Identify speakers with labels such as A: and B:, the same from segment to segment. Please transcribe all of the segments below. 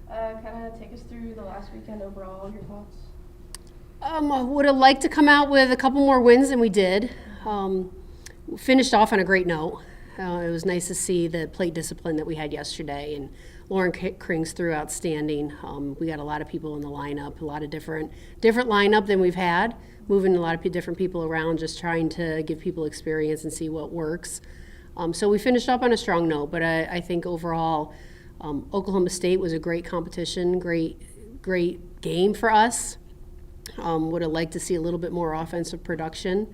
A: Kind of take us through the last weekend overall, your thoughts?
B: I would have liked to come out with a couple more wins than we did. Finished off on a great note. It was nice to see the plate discipline that we had yesterday, and Lauren Krings threw outstanding. We got a lot of people in the lineup, a lot of different lineup than we've had, moving a lot of different people around, just trying to give people experience and see what works. So we finished up on a strong note, but I think overall, Oklahoma State was a great competition, great game for us. Would have liked to see a little bit more offensive production.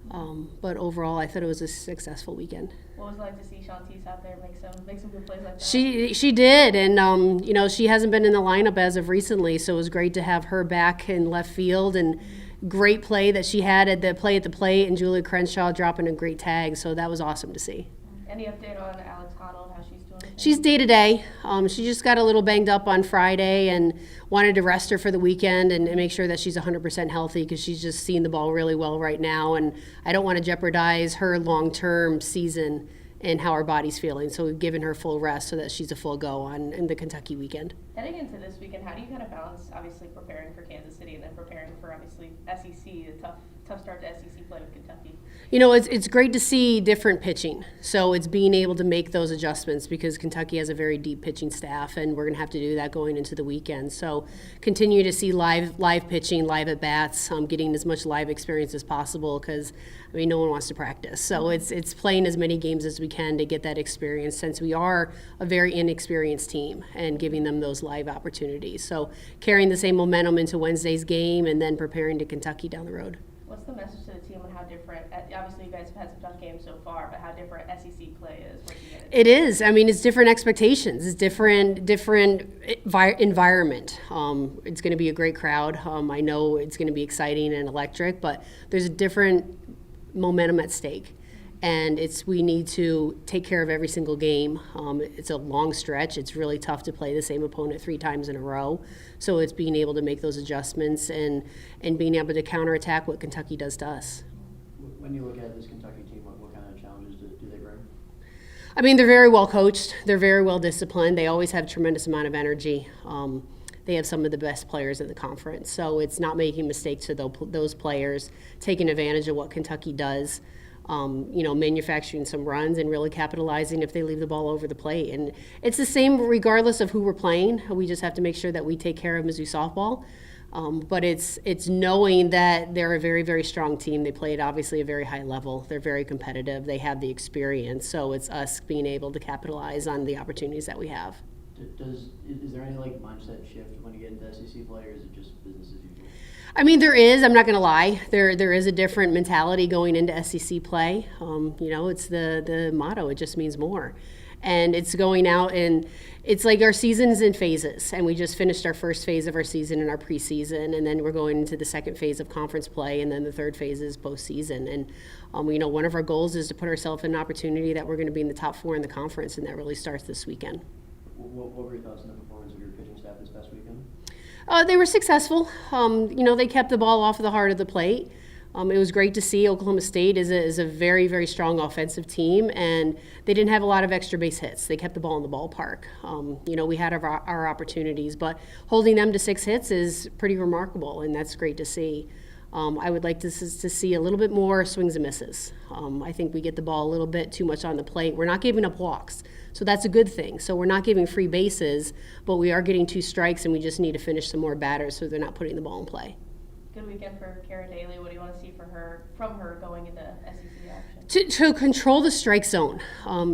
B: But overall, I thought it was a successful weekend.
A: What was it like to see Shantice out there make some good plays like that?
B: She did, and she hasn't been in the lineup as of recently, so it was great to have her back in left field, and great play that she had at the plate, and Julia Crenshaw dropping a great tag, so that was awesome to see.
A: Any update on Alex Hoddle, how she's doing?
B: She's day to day. She just got a little banged up on Friday and wanted to rest her for the weekend and make sure that she's 100% healthy, because she's just seeing the ball really well right now, and I don't want to jeopardize her long-term season and how her body's feeling. So we've given her full rest so that she's a full go in the Kentucky weekend.
A: Heading into this weekend, how do you kind of balance, obviously, preparing for Kansas City and then preparing for, obviously, SEC, a tough start to SEC play with Kentucky?
B: It's great to see different pitching. So it's being able to make those adjustments, because Kentucky has a very deep pitching staff, and we're going to have to do that going into the weekend. So continue to see live pitching, live at bats, getting as much live experience as possible, because no one wants to practice. So it's playing as many games as we can to get that experience, since we are a very inexperienced team, and giving them those live opportunities. So carrying the same momentum into Wednesday's game, and then preparing to Kentucky down the road.
A: What's the message to the team on how different, obviously you guys have had some tough games so far, but how different SEC play is?
B: It is. It's different expectations. It's different environment. It's going to be a great crowd. I know it's going to be exciting and electric, but there's a different momentum at stake. And we need to take care of every single game. It's a long stretch. It's really tough to play the same opponent 3 times in a row. So it's being able to make those adjustments and being able to counterattack what Kentucky does to us.
C: When you look at this Kentucky team, what kind of challenges do they bring?
B: They're very well coached. They're very well disciplined. They always have a tremendous amount of energy. They have some of the best players in the conference. So it's not making mistakes to those players, taking advantage of what Kentucky does. Manufacturing some runs and really capitalizing if they leave the ball over the plate. And it's the same regardless of who we're playing. We just have to make sure that we take care of Mizzou softball. But it's knowing that they're a very, very strong team. They play at obviously a very high level. They're very competitive. They have the experience. So it's us being able to capitalize on the opportunities that we have.
C: Is there any mindset shift when you get into SEC play, or is it just business as usual?
B: There is. I'm not going to lie. There is a different mentality going into SEC play. It's the motto. It just means more. And it's going out, and it's like our season's in phases. And we just finished our first phase of our season in our preseason, and then we're going into the second phase of conference play, and then the third phase is postseason. And one of our goals is to put ourselves in an opportunity that we're going to be in the top 4 in the conference, and that really starts this weekend.
C: What were your thoughts on the performance of your pitching staff this past weekend?
B: They were successful. They kept the ball off of the heart of the plate. It was great to see. Oklahoma State is a very, very strong offensive team, and they didn't have a lot of extra base hits. They kept the ball in the ballpark. We had our opportunities, but holding them to 6 hits is pretty remarkable, and that's great to see. I would like to see a little bit more swings and misses. I think we get the ball a little bit too much on the plate. We're not giving up walks, so that's a good thing. So we're not giving free bases, but we are getting 2 strikes, and we just need to finish some more batters so they're not putting the ball in play.
A: Good weekend for Kara Daly. What do you want to see from her going into SEC action?
B: To control the strike zone.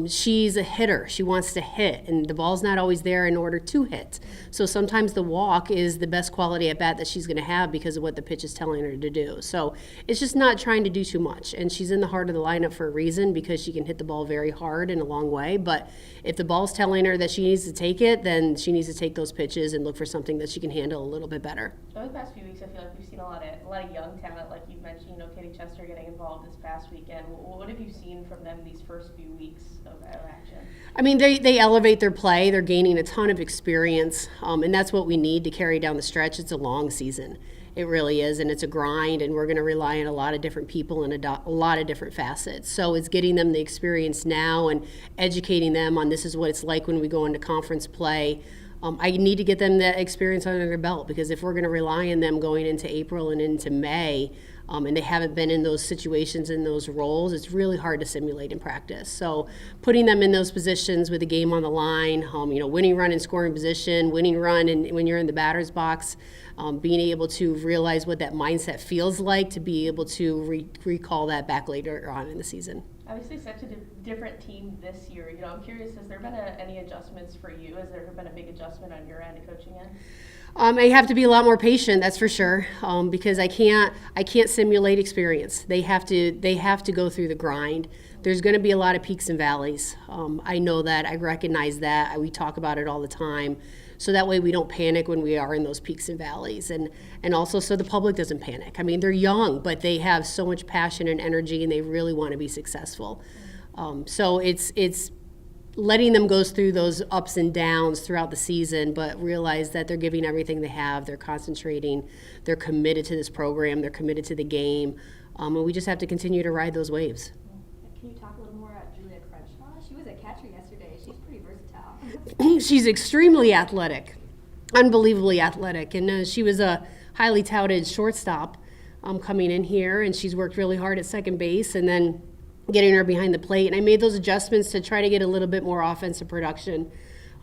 B: She's a hitter. She wants to hit, and the ball's not always there in order to hit. So sometimes the walk is the best quality at bat that she's going to have because of what the pitch is telling her to do. So it's just not trying to do too much. And she's in the heart of the lineup for a reason, because she can hit the ball very hard and a long way. But if the ball's telling her that she needs to take it, then she needs to take those pitches and look for something that she can handle a little bit better.
A: Over the past few weeks, I feel like we've seen a lot of young talent, like you've mentioned. Katie Chester getting involved this past weekend. What have you seen from them these first few weeks of action?
B: They elevate their play. They're gaining a ton of experience, and that's what we need to carry down the stretch. It's a long season. It really is, and it's a grind, and we're going to rely on a lot of different people and a lot of different facets. So it's getting them the experience now and educating them on this is what it's like when we go into conference play. I need to get them that experience under their belt, because if we're going to rely on them going into April and into May, and they haven't been in those situations, in those roles, it's really hard to simulate in practice. So putting them in those positions with the game on the line, winning run in scoring position, winning run when you're in the batter's box, being able to realize what that mindset feels like, to be able to recall that back later on in the season.
A: Obviously such a different team this year. I'm curious, has there been any adjustments for you? Has there been a big adjustment on your end, coaching end?
B: I have to be a lot more patient, that's for sure, because I can't simulate experience. They have to go through the grind. There's going to be a lot of peaks and valleys. I know that. I recognize that. We talk about it all the time. So that way we don't panic when we are in those peaks and valleys. And also so the public doesn't panic. I mean, they're young, but they have so much passion and energy, and they really want to be successful. So it's letting them go through those ups and downs throughout the season, but realize that they're giving everything they have. They're concentrating. They're committed to this program. They're committed to the game. And we just have to continue to ride those waves.
D: Can you talk a little more about Julia Crenshaw? She was a catcher yesterday. She's pretty versatile.
B: She's extremely athletic, unbelievably athletic. And she was a highly touted shortstop coming in here, and she's worked really hard at second base, and then getting her behind the plate. And I made those adjustments to try to get a little bit more offensive production.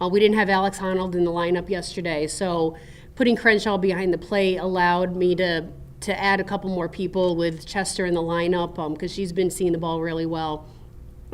B: We didn't have Alex Honnold in the lineup yesterday, so putting Crenshaw behind the plate allowed me to add a couple more people with Chester in the lineup, because she's been seeing the ball really well,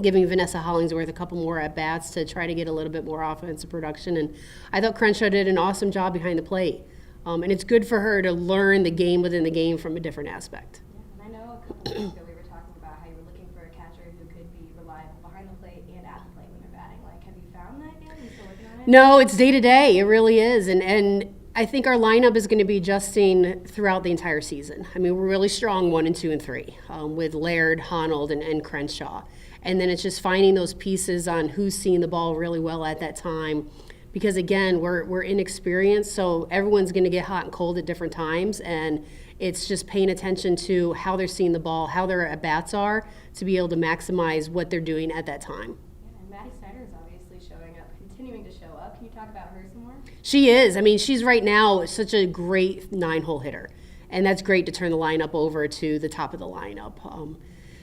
B: giving Vanessa Hollingsworth a couple more at-bats to try to get a little bit more offensive production. And I thought Crenshaw did an awesome job behind the plate. And it's good for her to learn the game within the game from a different aspect.
D: Yeah, and I know a couple weeks ago we were talking about how you were looking for a catcher who could be reliable behind the plate and at the plate when they're batting. Like, have you found that yet? Are you still working on it?
B: No, it's day to day. It really is. And I think our lineup is going to be adjusting throughout the entire season. I mean, we're really strong 1 and 2 and 3 with Laird, Honnold, and Crenshaw. And then it's just finding those pieces on who's seeing the ball really well at that time. Because again, we're inexperienced, so everyone's going to get hot and cold at different times, and it's just paying attention to how they're seeing the ball, how their at-bats are, to be able to maximize what they're doing at that time.
D: Yeah, and Maddie Snyder is obviously showing up, continuing to show up. Can you talk about her some more?
B: She is. I mean, she's right now such a great 9-hole hitter, and that's great to turn the lineup over to the top of the lineup.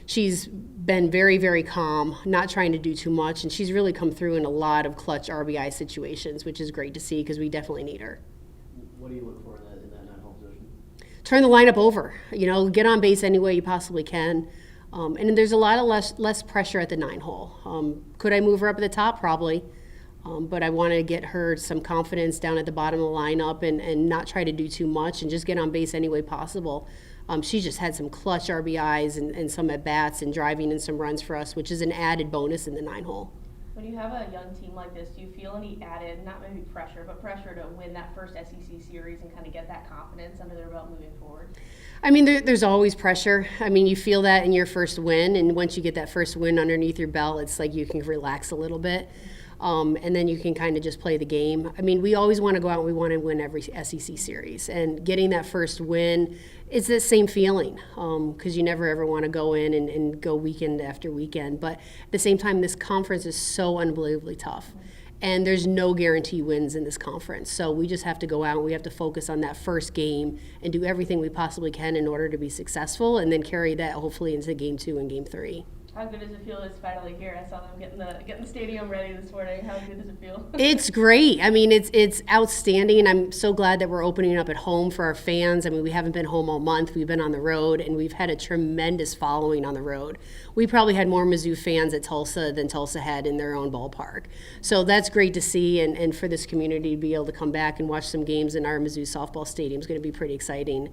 B: She's been very, very calm, not trying to do too much, and she's really come through in a lot of clutch RBI situations, which is great to see because we definitely need her.
C: What do you look for in that 9-hole position?
B: Turn the lineup over. Get on base any way you possibly can. And there's a lot of less pressure at the 9-hole. Could I move her up at the top? Probably. But I want to get her some confidence down at the bottom of the lineup and not try to do too much and just get on base any way possible. She just had some clutch RBIs and some at-bats and driving in some runs for us, which is an added bonus in the 9-hole.
A: When you have a young team like this, do you feel any added, not maybe pressure, but pressure to win that first SEC series and kind of get that confidence under their belt moving forward?
B: I mean, there's always pressure. I mean, you feel that in your first win, and once you get that first win underneath your belt, it's like you can relax a little bit. And then you can kind of just play the game. I mean, we always want to go out and we want to win every SEC series. And getting that first win, it's the same feeling because you never ever want to go in and go weekend after weekend. But at the same time, this conference is so unbelievably tough. And there's no guarantee wins in this conference. So we just have to go out and we have to focus on that first game and do everything we possibly can in order to be successful and then carry that hopefully into game 2 and game 3.
A: How good does it feel it's finally here? I saw them getting the stadium ready this morning. How good does it feel?
B: It's great. I mean, it's outstanding, and I'm so glad that we're opening up at home for our fans. I mean, we haven't been home all month. We've been on the road, and we've had a tremendous following on the road. We probably had more Mizzou fans at Tulsa than Tulsa had in their own ballpark. So that's great to see, and for this community to be able to come back and watch some games in our Mizzou softball stadium is going to be pretty exciting.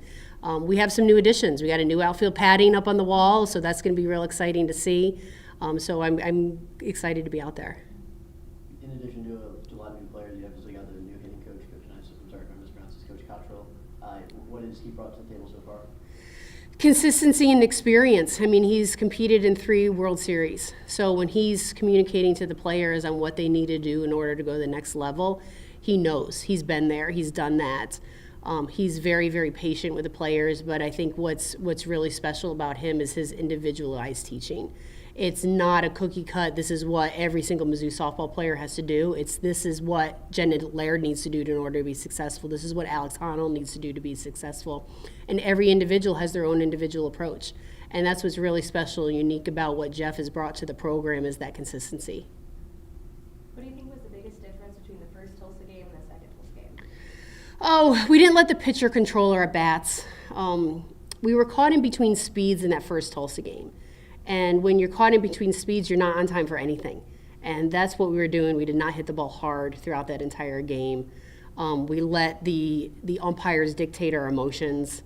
B: We have some new additions. We got a new outfield padding up on the wall, so that's going to be real exciting to see. So I'm excited to be out there.
C: In addition to a lot of new players, you obviously got the new hitting coach, I'm sorry if I mispronounced this, Coach Cottrell. What has he brought to the table so far?
B: Consistency and experience. I mean, he's competed in 3 World Series. So when he's communicating to the players on what they need to do in order to go to the next level, he knows. He's been there. He's done that. He's very, very patient with the players, but I think what's really special about him is his individualized teaching. It's not a cookie cut, this is what every single Mizzou softball player has to do. This is what Jenna Laird needs to do in order to be successful. This is what Alex Honnold needs to do to be successful. And every individual has their own individual approach. And that's what's really special and unique about what Jeff has brought to the program is that consistency.
D: What do you think was the biggest difference between the first Tulsa game and the second Tulsa game?
B: Oh, we didn't let the pitcher control our at-bats. We were caught in between speeds in that first Tulsa game. And when you're caught in between speeds, you're not on time for anything. And that's what we were doing. We did not hit the ball hard throughout that entire game. We let the umpires dictate our emotions.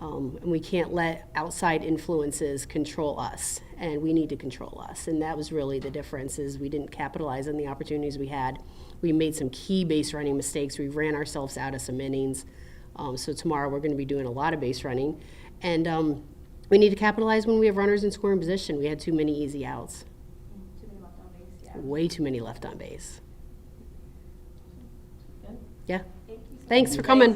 B: And we can't let outside influences control us. And we need to control us. And that was really the difference, is we didn't capitalize on the opportunities we had. We made some key base running mistakes. We ran ourselves out of some innings. So tomorrow we're going to be doing a lot of base running. And we need to capitalize when we have runners in scoring position. We had too many easy outs.
D: Too many left on base, yeah.
B: Way too many left on base.
A: Good.
B: Yeah.
D: Thank you so
B: Thanks
D: much.
B: for coming.